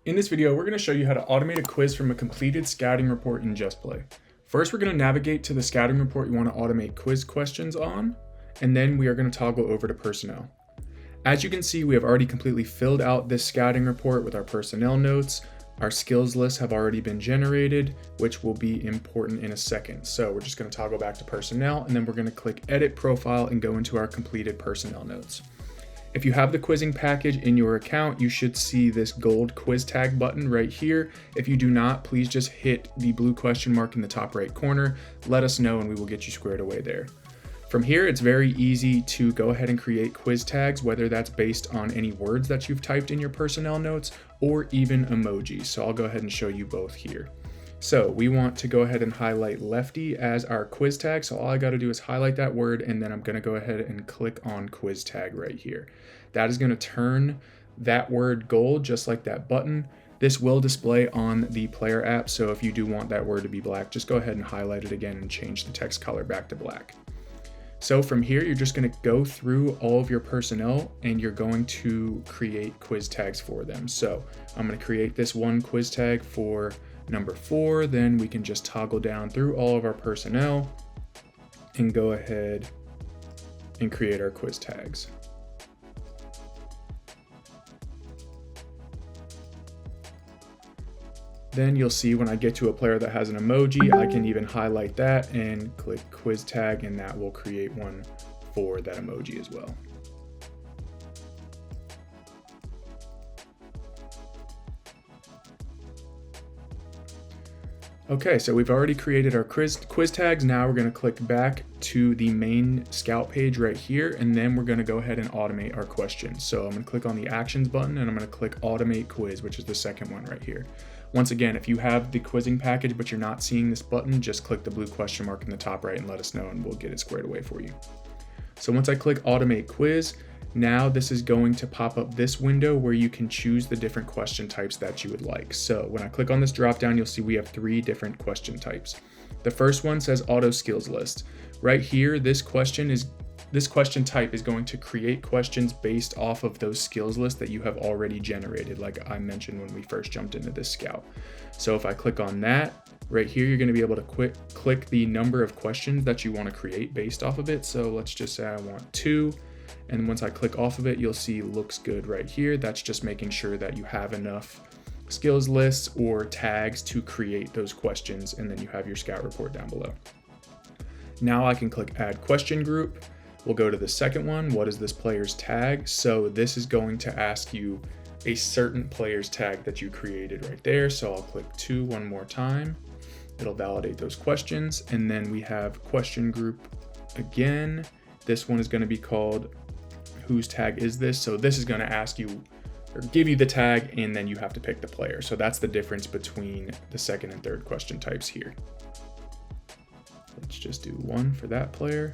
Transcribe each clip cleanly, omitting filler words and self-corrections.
In this video, we're going to show you how to automate a quiz from a completed scouting report in JustPlay. First, we're going to navigate to the scouting report you want to automate quiz questions on, and then we are going to toggle over to personnel. As you can see, we have already completely filled out this scouting report with our personnel notes. Our skills lists have already been generated, which will be important in a second. So we're just going to toggle back to personnel, and then we're going to click edit profile and go into our completed personnel notes. If you have the quizzing package in your account, you should see this gold quiz tag button right here. If you do not, please just hit the blue question mark in the top right corner. Let us know and we will get you squared away there. From here, it's very easy to go ahead and create quiz tags, whether that's based on any words that you've typed in your personnel notes or even emojis. So I'll go ahead and show you both here. So we want to go ahead and highlight lefty as our quiz tag. So all I got to do is highlight that word, and then I'm going to go ahead and click on quiz tag right here. That is going to turn that word gold, just like that button. This will display on the player app. So if you do want that word to be black, just go ahead and highlight it again and change the text color back to black. So from here, you're just going to go through all of your personnel and you're going to create quiz tags for them. So I'm going to create this one quiz tag for number 4, then we can just toggle down through all of our personnel and go ahead and create our quiz tags. Then you'll see when I get to a player that has an emoji, I can even highlight that and click quiz tag, and that will create one for that emoji as well. Okay, so we've already created our quiz tags. Now we're going to click back to the main scout page right here, and then we're going to go ahead and automate our questions. So I'm going to click on the actions button and I'm going to click automate quiz, which is the second one right here. Once again, if you have the quizzing package but you're not seeing this button, just click the blue question mark in the top right and let us know and we'll get it squared away for you. So once I click automate quiz, now this is going to pop up this window where you can choose the different question types that you would like. So when I click on this drop down, you'll see we have 3 different question types. The first one says auto skills list. Right here, this question type is going to create questions based off of those skills lists that you have already generated, like I mentioned when we first jumped into this scout. So if I click on that, right here, you're going to be able to click the number of questions that you want to create based off of it. So let's just say I want 2. And once I click off of it, you'll see looks good right here. That's just making sure that you have enough skills lists or tags to create those questions, and then you have your scout report down below. Now I can click add question group. We'll go to the second one. What is this player's tag? So this is going to ask you a certain player's tag that you created right there. So I'll click 2 one more time. It'll validate those questions. And then we have question group again. This one is going to be called whose tag is this? So this is going to ask you or give you the tag, and then you have to pick the player. So that's the difference between the second and third question types here. Let's just do 1 for that player.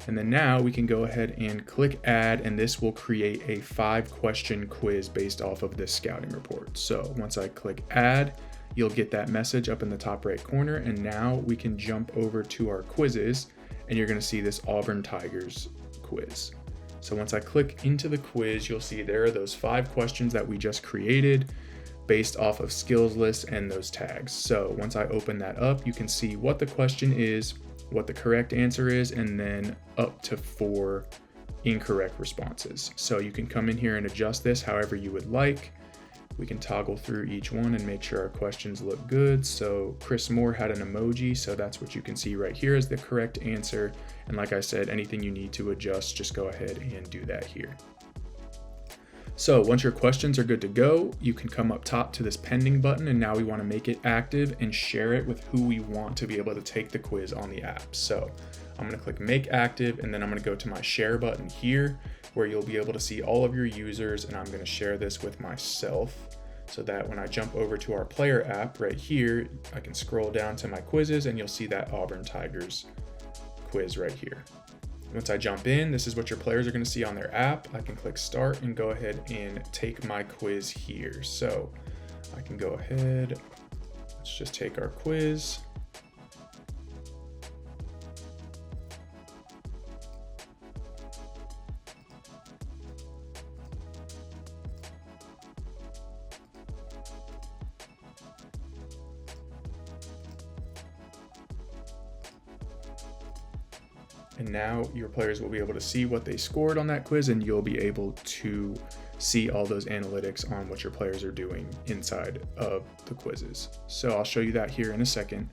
And then now we can go ahead and click add, and this will create a 5-question quiz based off of this scouting report. So once I click add, you'll get that message up in the top right corner. And now we can jump over to our quizzes, and you're going to see this Auburn Tigers quiz. So once I click into the quiz, you'll see there are those 5 questions that we just created based off of skills lists and those tags. So once I open that up, you can see what the question is, what the correct answer is, and then up to 4 incorrect responses. So you can come in here and adjust this however you would like. We can toggle through each one and make sure our questions look good. So Chris Moore had an emoji, so that's what you can see right here is the correct answer. And like I said, anything you need to adjust, just go ahead and do that here. So once your questions are good to go, you can come up top to this pending button, and now we want to make it active and share it with who we want to be able to take the quiz on the app. So I'm going to click make active, and then I'm going to go to my share button here where you'll be able to see all of your users, and I'm going to share this with myself so that when I jump over to our player app right here, I can scroll down to my quizzes and you'll see that Auburn Tigers quiz right here. Once I jump in, this is what your players are going to see on their app. I can click start and go ahead and take my quiz here. So I can go ahead, let's just take our quiz. And now your players will be able to see what they scored on that quiz, and you'll be able to see all those analytics on what your players are doing inside of the quizzes. So I'll show you that here in a second.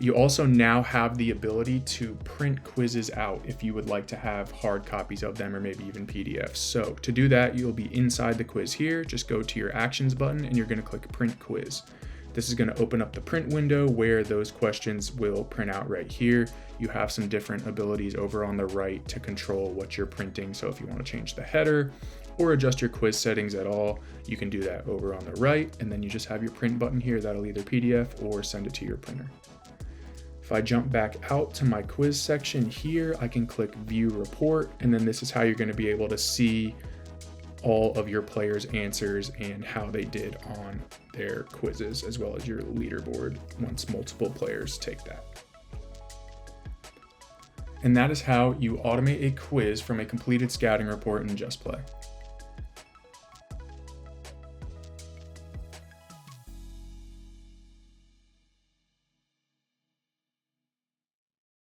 You also now have the ability to print quizzes out if you would like to have hard copies of them, or maybe even PDFs. So to do that, you'll be inside the quiz here. Just go to your actions button and you're going to click print quiz. This is going to open up the print window where those questions will print out right here. You have some different abilities over on the right to control what you're printing. So if you want to change the header or adjust your quiz settings at all, you can do that over on the right. And then you just have your print button here that'll either PDF or send it to your printer. If I jump back out to my quiz section here, I can click view report. And then this is how you're going to be able to see all of your players' answers and how they did on their quizzes, as well as your leaderboard once multiple players take that. And that is how you automate a quiz from a completed scouting report in Just Play.